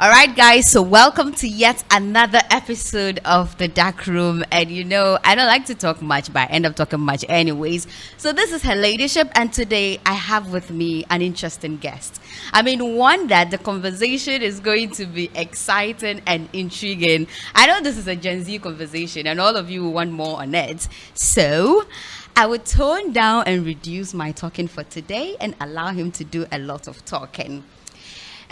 All right, guys, so welcome to yet another episode of The Dark Room. And I don't like to talk much, but I end up talking much anyways. So this is HER-LADYSHIP, and today I have with me an interesting guest. One that the conversation is going to be exciting and intriguing. I know this is a Gen Z conversation, and all of you will want more on it. So I would tone down and reduce my talking for today and allow him to do a lot of talking.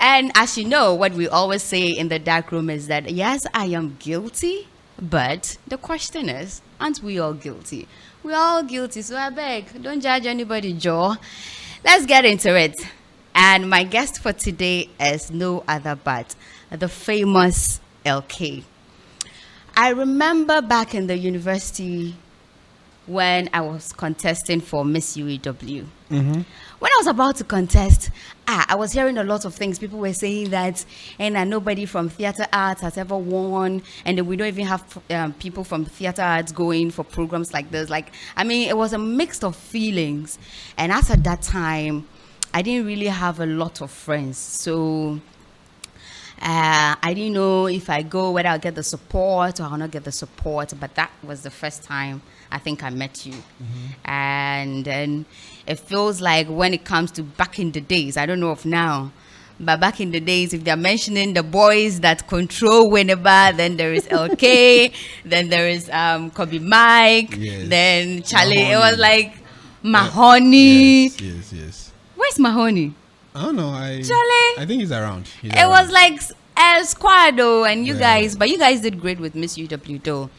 And as you know, what we always say in the dark room is that, yes, I am guilty, but the question is, aren't we all guilty? We're all guilty, so I beg, don't judge anybody, Joe. Let's get into it. And my guest for today is no other but the famous LKay. I remember back in the university when I was contesting for Miss UEW. Mm-hmm. When I was about to contest, I was hearing a lot of things. People were saying that nobody from theater arts has ever won, and we don't even have people from theater arts going for programs like this. It was a mix of feelings. And as at that time, I didn't really have a lot of friends. So I didn't know if I go, whether I'll get the support or I'll not get the support. But that was the first time I think I met you. Mm-hmm. And then it feels like when it comes to back in the days, I don't know of now, but back in the days, if they're mentioning the boys that control Winneba, then there is LKay, then there is Kobe Mike, yes. Then Charlie. Mahoney. It was like Mahoney. Yes. Where's Mahoney? I don't know. Charlie? I think he's around. It was like a squad though, and you guys, but you guys did great with Miss UW though.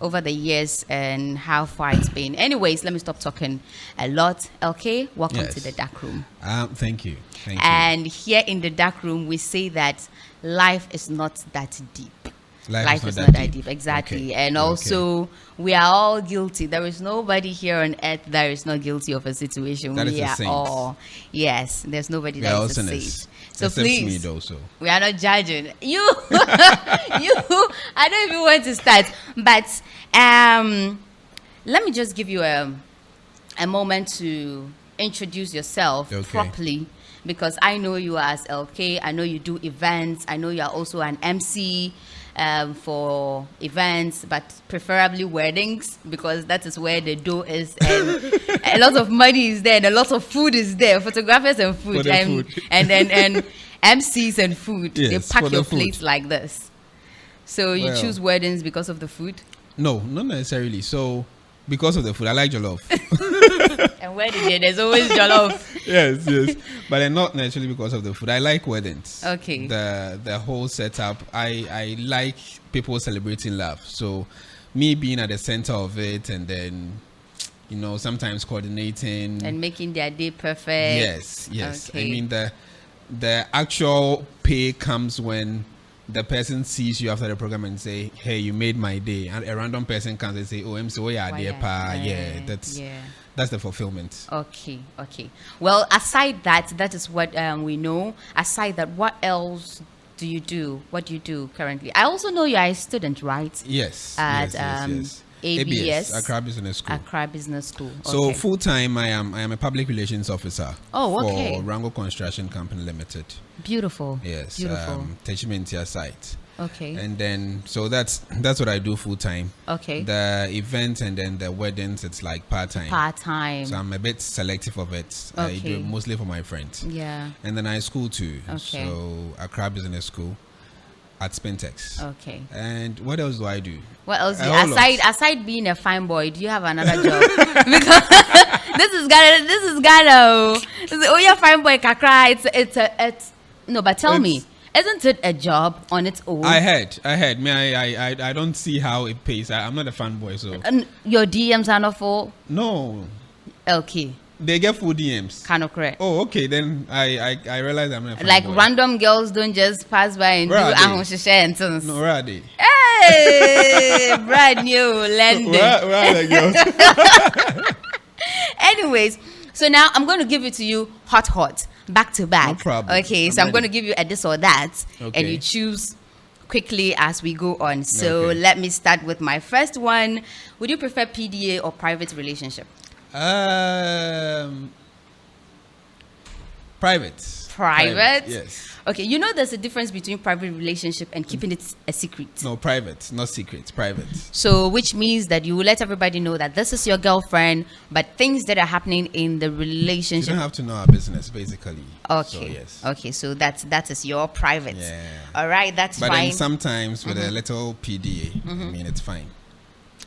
Over the years and how far it's been. Anyways, let me stop talking a lot. LKay, welcome to the dark room. Thank you. And here in the dark room, we say that life is not that deep. Life is not that deep. Exactly. Okay. And also, we are all guilty. There is nobody here on earth that is not guilty of a situation. That we is a are saint. all. Yes, there's nobody that is a saint. So except please, me, so. We are not judging you. I don't even want to start. But let me just give you a moment to introduce yourself properly, because I know you as LKay. I know you do events. I know you are also an MC for events, but preferably weddings, because that is where the dough is, and a lot of money is there, and a lot of food is there. Photographers and food, and MCs and food. Yes, they pack your plates like this. So you choose weddings because of the food? No, not necessarily. So because of the food, I like jollof. And wedding, there's always jollof. yes, but then not necessarily because of the food. I like weddings. Okay. The whole setup. I like people celebrating love. So me being at the center of it, and then sometimes coordinating and making their day perfect. Yes. Okay. The actual pay comes when the person sees you after the program and say, "Hey, you made my day." And a random person comes and say, "Oh, I'm so that's the fulfillment." Okay. Well, aside that is what we know. Aside that, what else do you do? What do you do currently? I also know you are a student, right? Yes. At ABS, Accra Business School. Accra Business School. Okay. So full time, I am a public relations officer. Oh, okay. For Rango Construction Company Limited. Beautiful. Yes. Beautiful. Techimentia site. Okay. And then that's what I do full time. Okay. The events and then the weddings, it's like part time. So I'm a bit selective of it. Okay. I do it mostly for my friends. Yeah. And then I school too. Okay. So Accra Business School at Spintex. Okay. And what else do I do? What else? Aside being a fine boy, do you have another job? Because this is Ghana. Oh, you're fine boy, Kakra. It's no, but tell me, isn't it a job on its own? I heard. I don't see how it pays. I'm not a fanboy, so. And your DMs are not for? No. LKay. They get full DMs. Kind of correct. Oh, okay. Then I realize I'm not a fanboy. Like random girls don't just pass by and where do ahoshishe and things. No, where are they? Hey, brand new landing. Where are the girls? Anyways, so now I'm going to give it to you hot, back to back. No problem. Okay, so I'm going to give you a this or that, and you choose quickly as we go on. So let me start with my first one. Would you prefer PDA or private relationship? Private. Private? Yes. Okay, you know there's a difference between private relationship and keeping it a secret. No, private, not secret, private. So, which means that you will let everybody know that this is your girlfriend, but things that are happening in the You relationship. don't have to know our business, basically. Okay. So, yes. Okay, so that is your private. Yeah. All right, that's But fine. then sometimes with a little PDA, I mean, it's fine.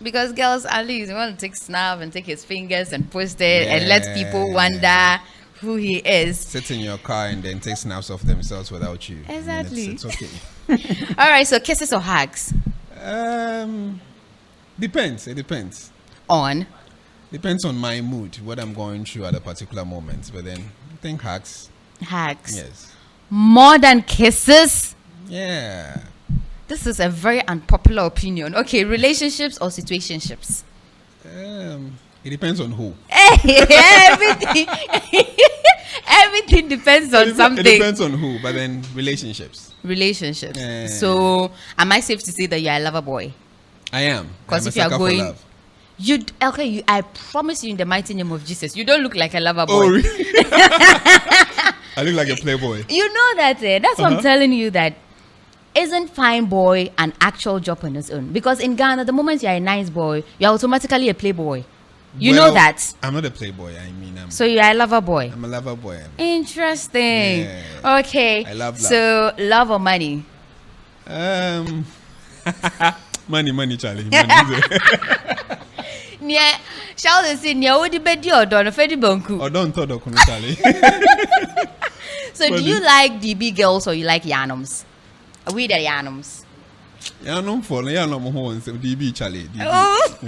Because girls, at least want to take snap and take his fingers and post it and let people wonder who he is. Sit in your car and then take snaps of themselves without you. Exactly. I mean, it's okay. All right, so kisses or hugs? Depends. It depends. On? Depends on my mood, what I'm going through at a particular moment. But then I think hugs. Hugs. Yes. More than kisses? Yeah. This is a very unpopular opinion. Okay, relationships or situationships? It depends on who. everything, everything depends on something. It depends on who, but then relationships. Relationships. Yeah. So, am I safe to say that you're a lover boy? I am. Because I'm if a you are sucker for going, love. I promise you in the mighty name of Jesus, you don't look like a lover boy. Oh, really? I look like a playboy. You know that. That's what I'm telling you. That isn't fine boy an actual job on its own? Because in Ghana, the moment you're a nice boy, you're automatically a playboy. You know that. I'm not a playboy. I mean, So you're a lover boy. I'm a lover boy. Interesting. Yeah. Okay. I love love. So love or money? Money, Charlie. Money. Yeah. Shall they say near the bed or don't offend bonku? Or don't talk to Charlie. So do you like DB girls or you like Yanums? We the Yanums. Yanum for Yanum horns, DB Charlie. Oh.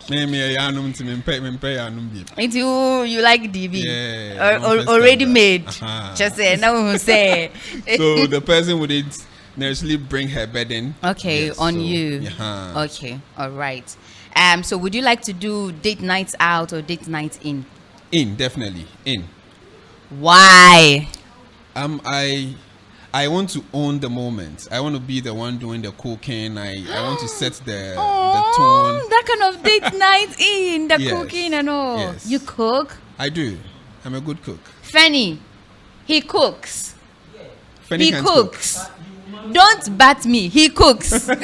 Name me a Yanum to me pay Yanum deep. It's you like DB. Yeah. Already made. Uh-huh. Just say no who say. So the person would necessarily bring her burden. Okay, yes, on so, you. Yeah. Okay, all right. So would you like to do date nights out or date nights in? In, definitely. In. Why? I want to own the moment. I want to be the one doing the cooking. I want to set the Oh, tone. that kind of date night in the Yes, cooking and all. yes. You cook? I do. I'm a good cook. Fanny, he cooks. Fanny He can't cooks. Don't bat me. He cooks. All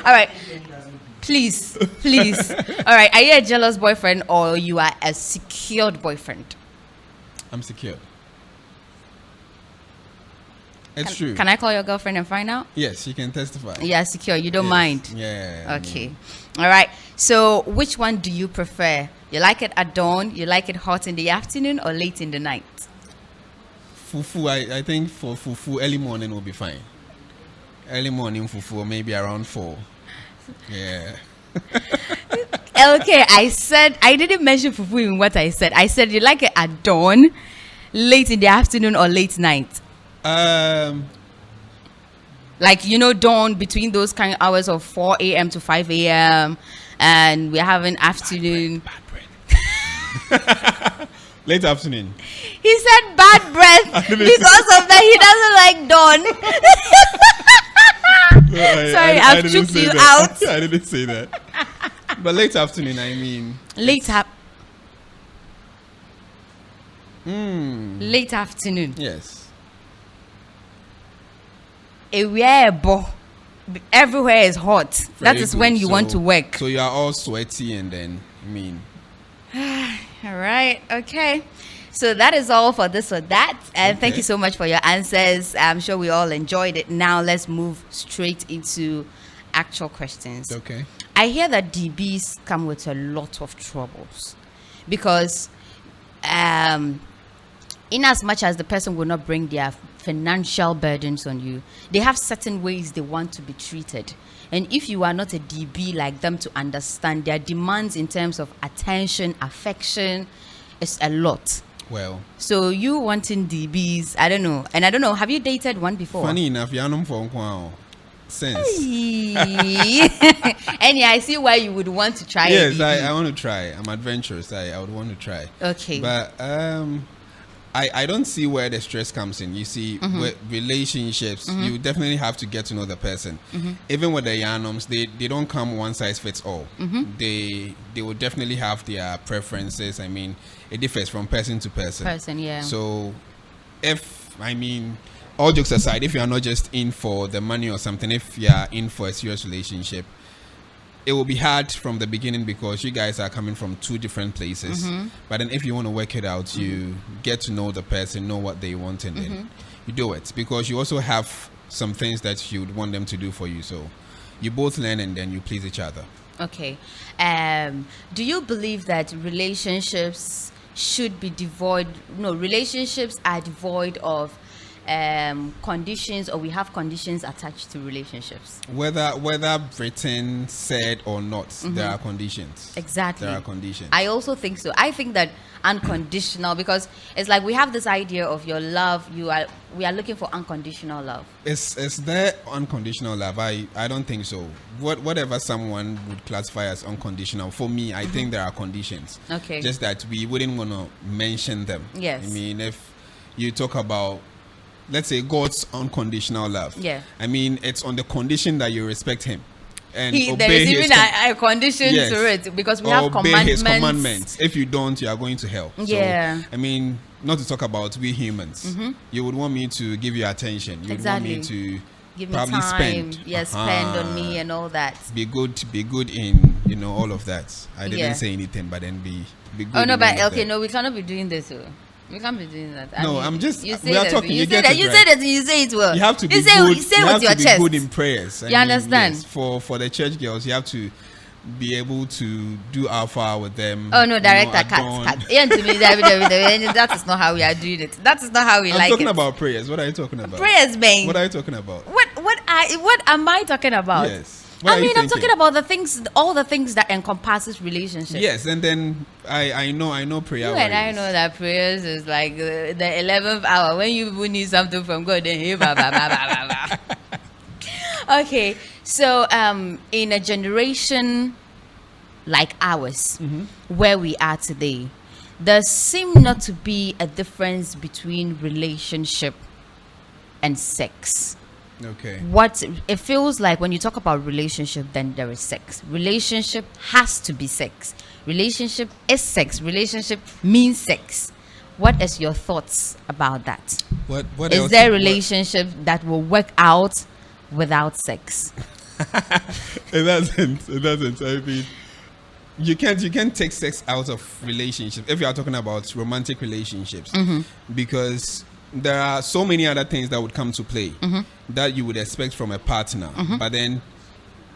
right. Please. All right. Are you a jealous boyfriend or you are a secured boyfriend? I'm secure. It's true. Can I call your girlfriend and find out? Yes, you can testify. Yeah, secure. You don't Yes. mind? Yeah. Okay. All right. So which one do you prefer? You like it at dawn? You like it hot in the afternoon or late in the night? Fufu, I think for fufu, early morning will be fine. Early morning fufu, maybe around 4. Yeah. LKay, I didn't mention fufu in what I said. I said you like it at dawn, late in the afternoon or late night. Like, dawn between those kind of hours of 4 a.m. to 5 a.m. and we're having afternoon. Bad breath. Late afternoon. He said bad breath because of that he doesn't like dawn. Sorry, I've choked you out. I didn't say that. But late afternoon, I mean. Late afternoon. Yes. Everywhere is hot. Very that is good. when you want to work. So you are all sweaty and then, All right. Okay. So that is all for this or that. And thank you so much for your answers. I'm sure we all enjoyed it. Now let's move straight into actual questions. Okay. I hear that DBs come with a lot of troubles because in as much as the person will not bring their financial burdens on you, they have certain ways they want to be treated. And if you are not a DB like them to understand their demands in terms of attention, affection, it's a lot. Well. So you wanting DBs, I don't know. And I don't know, have you dated one before? Funny enough, Yanum for sense. And yeah, I see why you would want to try it. Yes, I want to try. I'm adventurous. I would want to try. Okay. But I don't see where the stress comes in. You see, with relationships, you definitely have to get to know the person. Even with the Yanums, they don't come one size fits all. They will definitely have their preferences. I mean, it differs from person to person. Yeah. So, all jokes aside, if you are not just in for the money or something, if you are in for a serious relationship, it will be hard from the beginning because you guys are coming from two different places. But then if you want to work it out, you get to know the person, know what they want, and then you do it. Because you also have some things that you would want them to do for you. So you both learn and then you please each other. Okay. Do you believe that relationships should be devoid? No, relationships are devoid of conditions, or we have conditions attached to relationships. Whether written, said or not, there are conditions. Exactly. There are conditions. I also think so. I think that unconditional, because it's like we have this idea of your love. We are looking for unconditional love. Is there unconditional love? I don't think so. Whatever someone would classify as unconditional, for me, I think there are conditions. Okay. Just that we wouldn't want to mention them. Yes. I mean, if you talk about, let's say, God's unconditional love. Yeah. I mean, it's on the condition that you respect Him. And there is even a condition to it, because we have commandments. His commandments. If you don't, you are going to hell. Yeah. So, I mean, not to talk about we humans. You would want me to give you attention. You would want me to give me probably time. spend. Yes, spend on me and all that. Be good in all of that. I didn't say anything, but then be good. Oh no, but okay, no, we cannot be doing this. We can't be doing that. I'm just. You We are talking. You say that. You say that. You say it well. You have to be good. You say you with have your to be chest. good in prayers. You understand? Yes, for the church girls, you have to be able to do alpha with them. Oh no, director, cut. Yeah, to me, that is not how we are doing it. That is not how we like it. I'm talking about prayers. What are you talking about? Prayers, bang. What are you talking about? What am I talking about? Yes. I'm talking about all the things that encompasses relationship. Yes, and then I know prayer. You and I know that prayers is like the 11th hour when you need something from God. Then hey, blah, blah, blah, blah, blah. Okay, so in a generation like ours, where we are today, there seems not to be a difference between relationship and sex. Okay. What it feels like when you talk about relationship, then there is sex. Relationship has to be sex. Relationship is sex. Relationship means sex. What is your thoughts about that? What is else? there a relationship that will work out without sex? It doesn't. I mean, you can't take sex out of relationships if you are talking about romantic relationships, because there are so many other things that would come to play that you would expect from a partner. But then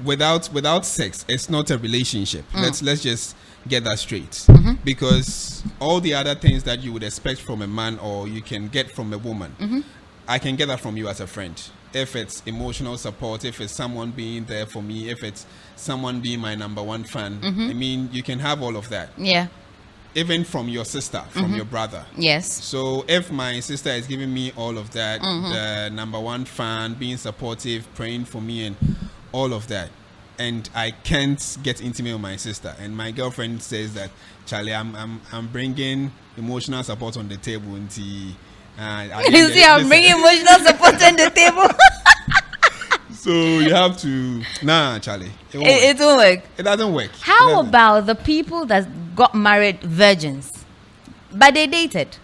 without sex, it's not a relationship. Let's just get that straight. Because all the other things that you would expect from a man or you can get from a woman, I can get that from you as a friend. If it's emotional support, if it's someone being there for me, if it's someone being my number one fan, I mean, you can have all of that. Yeah. Even from your sister, from your brother. Yes. So if my sister is giving me all of that, the number one fan, being supportive, praying for me and all of that, and I can't get intimate with my sister, and my girlfriend says that, Charlie, I'm bringing emotional support on the table, and you see, I'm bringing emotional support on the table. So you have to, Charlie. It won't work. It doesn't work. How about the people that got married virgins, but they dated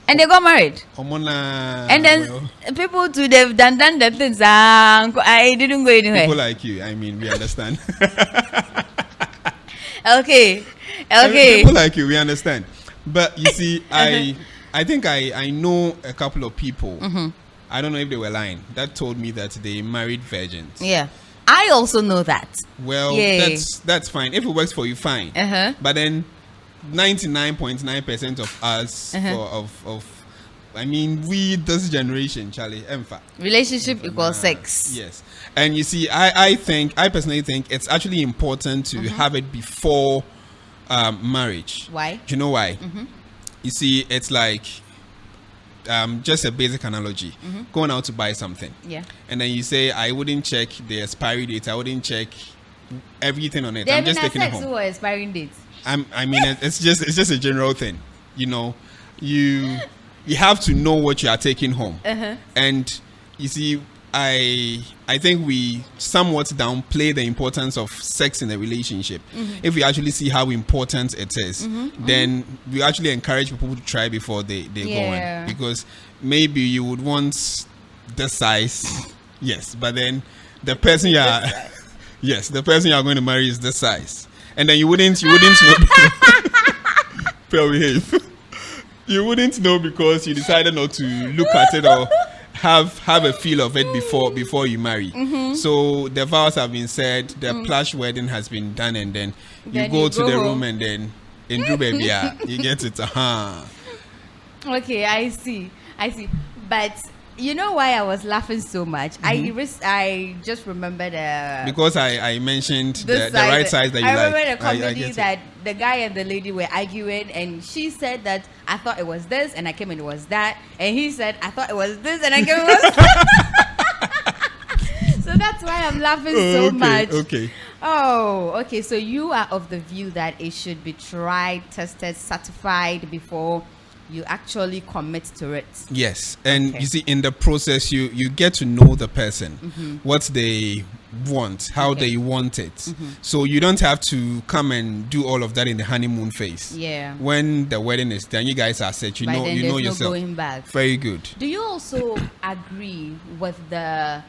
and they got married? And then people too, they've done the things. I didn't go anywhere. People like you, I mean, we understand. Okay. People like you, we understand. But you see, I think I know a couple of people. I don't know if they were lying, that told me that they married virgins. Yeah. I also know that. Well, that's fine. If it works for you, fine. But then 99.9% of us, I mean, we, this generation, Charlie, relationship equals sex. Yes. And you see, I personally think it's actually important to have it before marriage. Why? Do you know why? You see, it's like, just a basic analogy, going out to buy something, and then you say, I wouldn't check the expiry date, I wouldn't check everything on it, I'm just taking it home. Expiring dates. I mean, it's just a general thing, you know. you have to know what you are taking home. And you see, I think we somewhat downplay the importance of sex in a relationship. If we actually see how important it is, then we actually encourage people to try before they go in. Because maybe you would want this size, yes, but then the person you are yes, the person you are going to marry is this size. And then you wouldn't know behave. You wouldn't know because you decided not to look at it or have a feel of it before you marry. So the vows have been said, the plush wedding has been done, and then you go to the room and then in baby, you get it. Okay, I see. But you know why I was laughing so much? I just remembered because I mentioned the right size that you like. I remember the comedy that the guy and the lady were arguing, and she said that I thought it was this, and I came and it was that, and he said I thought it was this, and I came and it was that. So that's why I'm laughing so much. Okay. Oh, okay. So you are of the view that it should be tried, tested, certified before you actually commit to it. Yes. And you see, in the process, you get to know the person, what they want, how they want it. So you don't have to come and do all of that in the honeymoon phase. Yeah. When the wedding is done, you guys are set. You know yourself. No going back. Very good. Do you also agree with the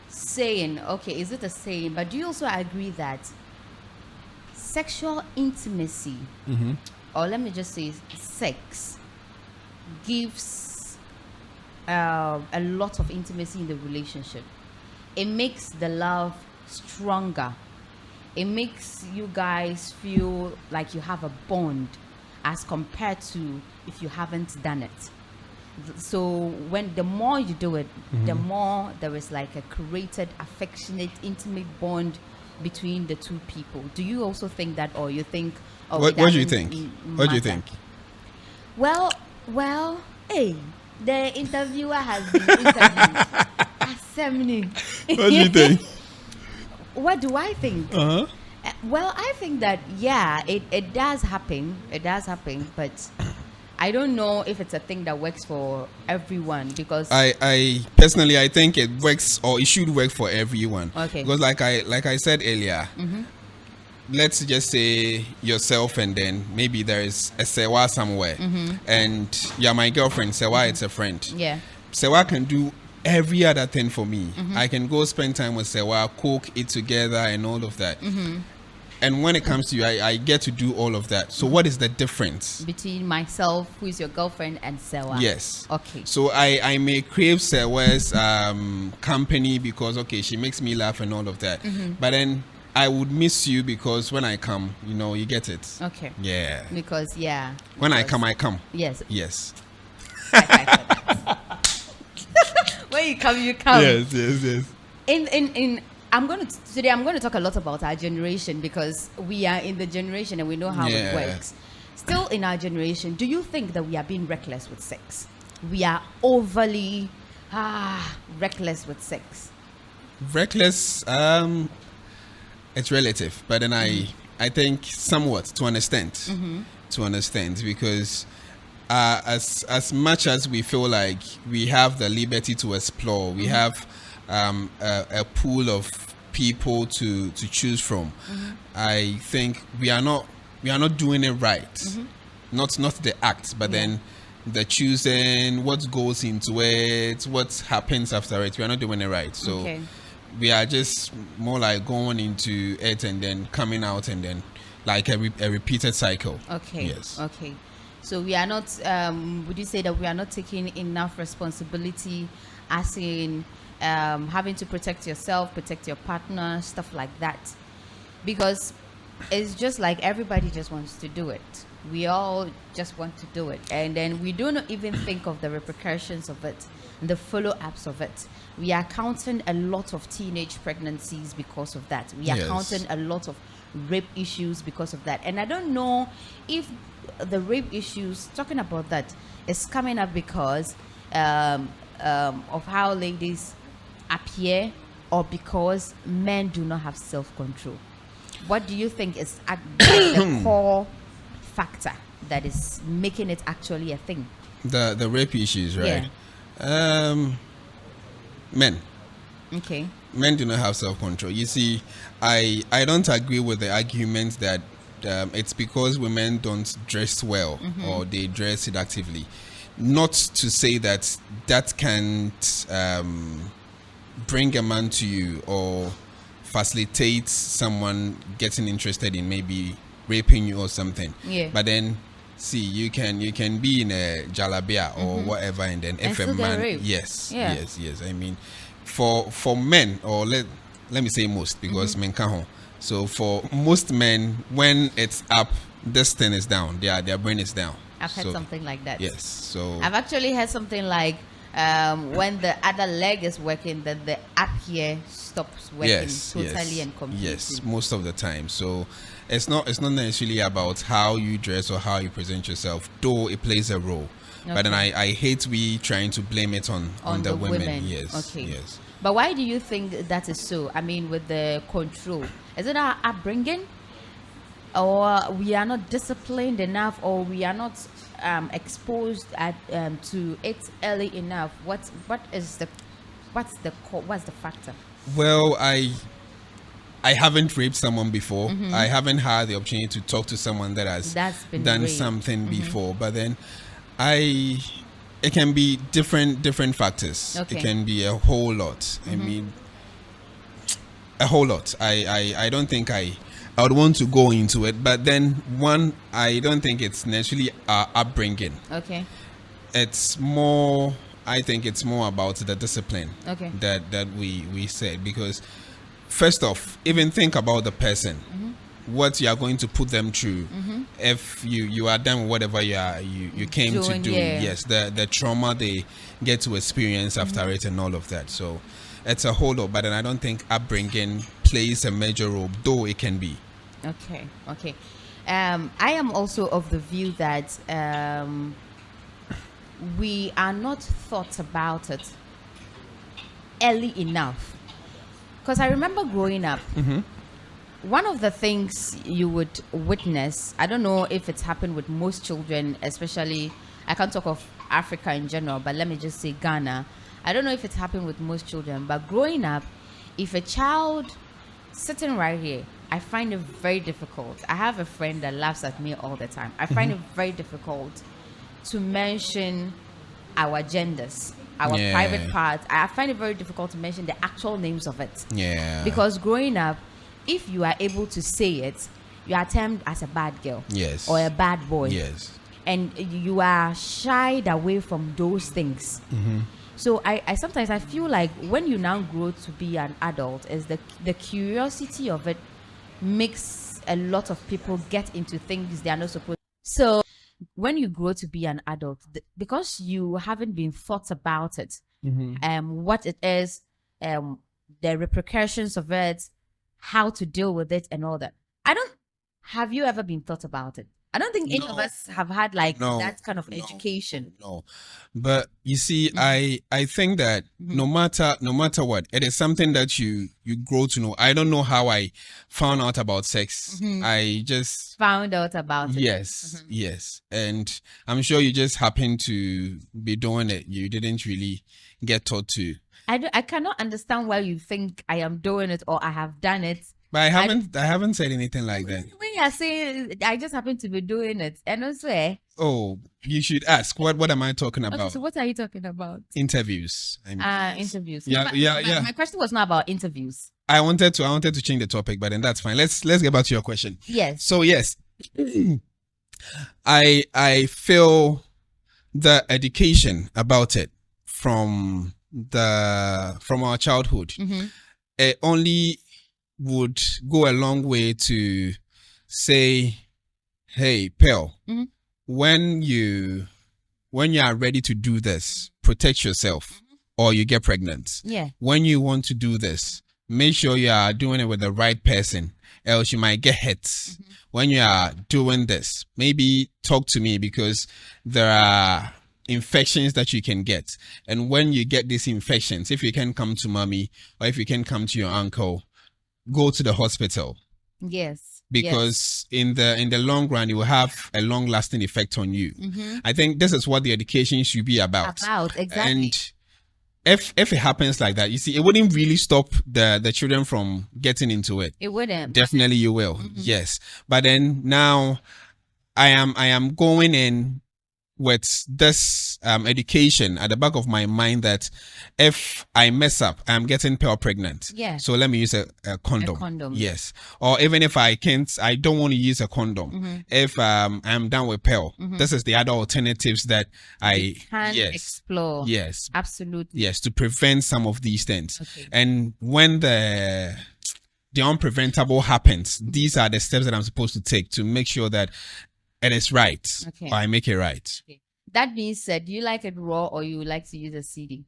saying? Okay, is it a saying? But do you also agree that sexual intimacy, or let me just say, sex, gives a lot of intimacy in the relationship? It makes the love stronger. It makes you guys feel like you have a bond as compared to if you haven't done it. So when the more you do it, the more there is like a created, affectionate, intimate bond between the two people. Do you also think that, or you think? What do you think? What do you think? Well, hey, the interviewer has been interviewed. What do you think? What do I think? Well, I think that, yeah, it does happen. It does happen, but I don't know if it's a thing that works for everyone, because I personally, I think it works, or it should work for everyone. Okay. Because like I said earlier, let's just say yourself, and then maybe there is a Sewa somewhere, and you're my girlfriend. Sewa, it's a friend. Yeah. Sewa can do every other thing for me. I can go spend time with Sewa, cook, eat together, and all of that. And when it comes to you, I get to do all of that. So what is the difference between myself, who is your girlfriend, and Sewa? Yes. Okay. So I may crave Sewa's company because, okay, she makes me laugh and all of that. But then I would miss you because when I come, you get it. Okay. Yeah. Because, yeah. When I come, I come. Yes. Yes. When you come, you come. Yes. Today I'm going to talk a lot about our generation, because we are in the generation and we know how it works. Still in our generation, do you think that we are being reckless with sex? We are overly reckless with sex. Reckless, it's relative, but then I think somewhat to understand, because as much as we feel like we have the liberty to explore, we have a pool of people to choose from. I think we are not doing it right. Not the act, but then the choosing, what goes into it, what happens after it. We are not doing it right. So we are just more like going into it and then coming out, and then like a repeated cycle. Okay. Yes. Okay. So we are not. Would you say that we are not taking enough responsibility, as in having to protect yourself, protect your partner, stuff like that? Because it's just like everybody just wants to do it. We all just want to do it, and then we do not even think of the repercussions of it, the follow-ups of it. We are counting a lot of teenage pregnancies because of that. We are counting a lot of rape issues because of that. And I don't know if the rape issues, talking about that, is coming up because of how ladies appear, or because men do not have self-control. What do you think is the core factor that is making it actually a thing? The rape issues, right? Yeah. Men. Okay. Men do not have self-control. You see, I don't agree with the argument that it's because women don't dress well or they dress seductively. Not to say that that can't bring a man to you or facilitate someone getting interested in maybe raping you or something. Yeah. But then, see, you can be in a jalabia or whatever, and then if a still get man, raped. yes, Yeah. yes. I mean, for men, or let me say most, because men can't. So for most men, when it's up, this thing is down. Their brain is down. I've heard So, something like that. Yes. So I've actually heard something like when the other leg is working, then the up here stops working totally and completely. Yes, most of the time. So it's not necessarily about how you dress or how you present yourself, though it plays a role. Okay. But then I hate we trying to blame it on the women. Yes. Okay. Yes. But why do you think that is so? I mean, with the control, is it our upbringing, or we are not disciplined enough, or we are not exposed to it early enough? What's the factor? Well, I haven't raped someone before. I haven't had the opportunity to talk to someone that's been done raped. something before. But then it can be different factors. Okay. It can be a whole lot. I mean, a whole lot. I don't think I would want to go into it. But then one, I don't think it's necessarily our upbringing. Okay. It's more. I think it's more about the discipline. Okay. That we said, because first off, even think about the person, what you are going to put them through. If you are done with whatever you came to do. Yeah. Yes, the trauma they get to experience after it and all of that. So it's a whole lot. But then I don't think upbringing plays a major role, though it can be. Okay. I am also of the view that we are not thought about it early enough. Because I remember growing up, one of the things you would witness, I don't know if it's happened with most children, especially, I can't talk of Africa in general, but let me just say Ghana. I don't know if it's happened with most children, but growing up, if a child sitting right here, I find it very difficult. I have a friend that laughs at me all the time. I find it very difficult to mention our genders, our private parts. I find it very difficult to mention the actual names of it. Yeah. Because growing up, if you are able to say it, you are termed as a bad girl. Yes. Or a bad boy. Yes. And you are shied away from those things. So I sometimes I feel like when you now grow to be an adult, is the curiosity of it makes a lot of people get into things they are not supposed to. So when you grow to be an adult, because you haven't been thought about it, what it is, the repercussions of it, how to deal with it and all that. Have you ever been thought about it? I don't think any of us have had that kind of education. No, but you see, I think that no matter what, it is something that you grow to know. I don't know how I found out about sex. I just found out about it. Yes, and I'm sure you just happened to be doing it. You didn't really get taught to. I cannot understand why you think I am doing it or I have done it. But I haven't said anything like that. When you are saying I just happen to be doing it, and also, oh, you should ask. What am I talking about? Okay, so what are you talking about? Interviews. Interviews. Yeah. My question was not about interviews. I wanted to change the topic, but then that's fine. Let's get back to your question. Yes. So yes, I feel the education about it from our childhood, it only would go a long way to say, hey, Pearl, when you are ready to do this, protect yourself or you get pregnant. Yeah. When you want to do this, make sure you are doing it with the right person, else you might get hit. When you are doing this, maybe talk to me, because there are infections that you can get. And when you get these infections, if you can come to mommy or if you can come to your uncle, go to the hospital. Yes. because in the long run it will have a long lasting effect on you. I think this is what the education should be about. Exactly. And if it happens like that, you see, it wouldn't really stop the children from getting into it. It wouldn't. Definitely you will. Yes. But then now I am going in with this education at the back of my mind that if I mess up, I'm getting pearl pregnant. Yeah. So let me use a condom. A condom. Yes. Or even if I don't want to use a condom. If I'm done with pearl, this is the other alternatives that I can explore. Yes. Absolutely. Yes. To prevent some of these things. Okay. And when the unpreventable happens, these are the steps that I'm supposed to take to make sure that it is right. Okay. Or I make it right. Okay. That being said, do you like it raw or you like to use a CD?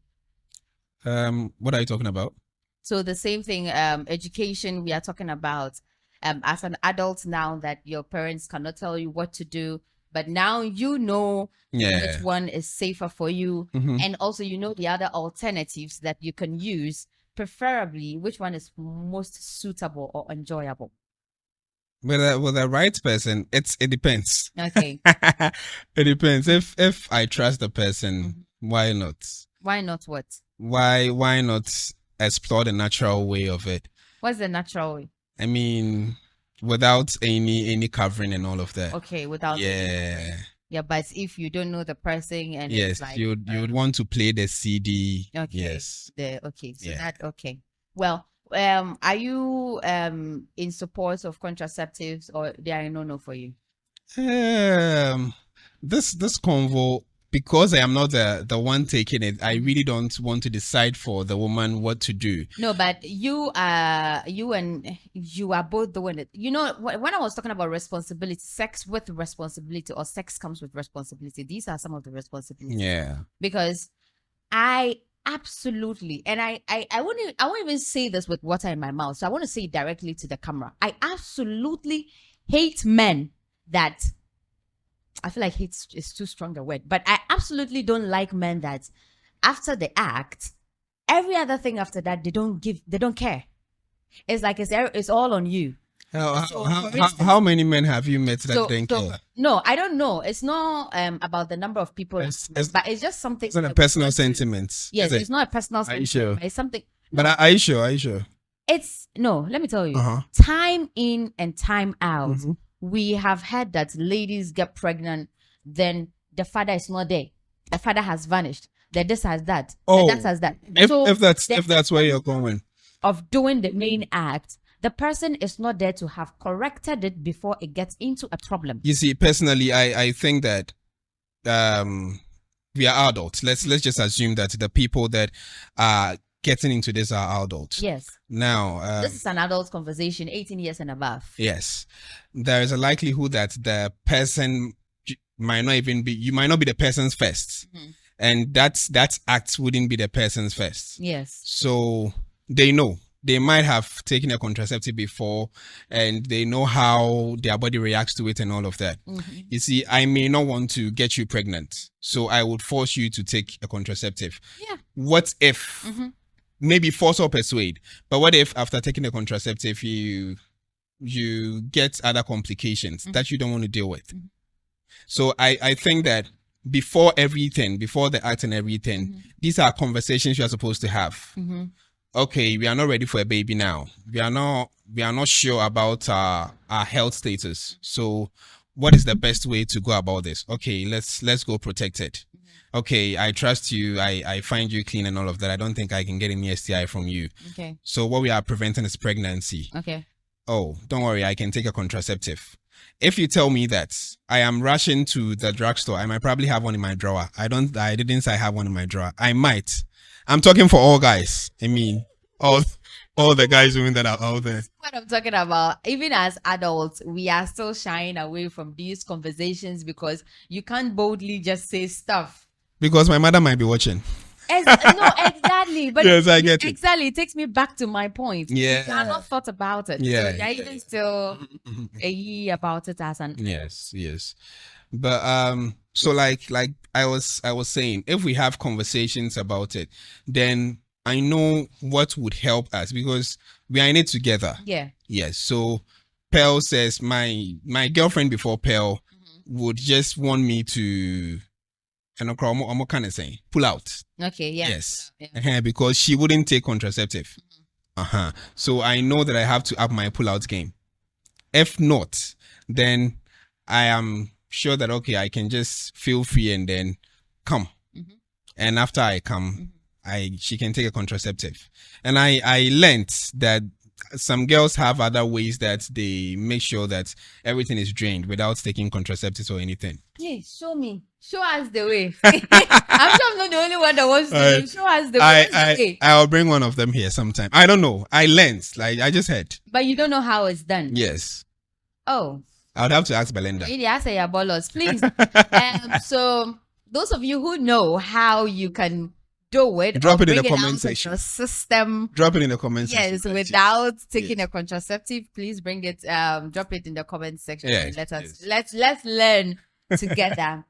What are you talking about? So the same thing, education we are talking about. As an adult now that your parents cannot tell you what to do, but now you know which one is safer for you, and also you know the other alternatives that you can use, preferably which one is most suitable or enjoyable. With the right person, it depends. Okay. It depends. If I trust the person, why not? Why not what? Why not explore the natural way of it? What's the natural way? I mean, without any covering and all of that. Okay, without. Yeah. Yeah, but if you don't know the person and yes, it's like, you would want to play the CD. Okay. Yes. Well, are you in support of contraceptives or they are a no for you? This convo, because I am not the one taking it, I really don't want to decide for the woman what to do. No, but you are both the one that, you know, when I was talking about responsibility, sex with responsibility or sex comes with responsibility. These are some of the responsibilities. Yeah. Because I absolutely, and I won't even say this with water in my mouth, so I want to say it directly to the camera. I absolutely hate men that, I feel like hate is too strong a word, but I absolutely don't like men that after the act, every other thing after that, they don't care. It's like it's all on you. How many men have you met that didn't care? No, I don't know. It's not about the number of people, but it's just something. It's not a personal sentiment. Yes, it's not a personal sentiment. Are you sure? It's something. But are you sure? Are you sure? It's no. Let me tell you. Time in and time out. We have heard that ladies get pregnant, then the father is not there. The father has vanished. The this has that. Oh, the that has that. If that's where you're going. Of doing the main act, the person is not there to have corrected it before it gets into a problem. You see, personally, I think that we are adults. Let's just assume that the people that are getting into this are adults. Yes. Now, this is an adult conversation, 18 years and above. Yes. There is a likelihood that the person might not be the person's first. And that act wouldn't be the person's first. Yes. So they know. They might have taken a contraceptive before and they know how their body reacts to it and all of that. You see, I may not want to get you pregnant, so I would force you to take a contraceptive. Yeah. What if, maybe force or persuade, but what if after taking a contraceptive, you get other complications that you don't want to deal with? So I think that before the act and everything, these are conversations you are supposed to have. Okay, we are not ready for a baby now. We are not sure about our health status. So what is the best way to go about this? Okay, let's go protected. Okay, I trust you. I find you clean and all of that. I don't think I can get any STI from you. Okay. So what we are preventing is pregnancy. Okay. Oh, don't worry, I can take a contraceptive. If you tell me that I am rushing to the drugstore, I might probably have one in my drawer. I didn't say I have one in my drawer. I might. I'm talking for all guys. I mean, all the guys women that are out there. What I'm talking about, even as adults, we are still shying away from these conversations because you can't boldly just say stuff. Because my mother might be watching. No, exactly. But yes, I get it. Exactly. It takes me back to my point. Yeah. I have not thought about it. Yeah. So I even still about it as an yes. But so like I was saying, if we have conversations about it, then I know what would help us because we are in it together. Yeah. Yes. So Pearl says my girlfriend before Pearl would just want me to, and I'm kind of saying pull out. Okay, yeah. Yes, because she wouldn't take contraceptive. So I know that I have to up my pull out game. If not, then I am sure that okay, I can just feel free and then come. And after I come, she can take a contraceptive. And I learned that some girls have other ways that they make sure that everything is drained without taking contraceptives or anything. Hey, show me. Show us the way. I'm sure I'm not the only one that wants to show us the way. I'll bring one of them here sometime. I don't know. I learned. Like, I just heard. But you don't know how it's done? Yes. Oh. I would have to ask Belinda. Really, I say your bolos, please. So, those of you who know how you can do it, drop it in the comment section. System. Drop it in the comment section. Yes, without taking a contraceptive, please bring it. Drop it in the comment section. Yeah, let's learn together.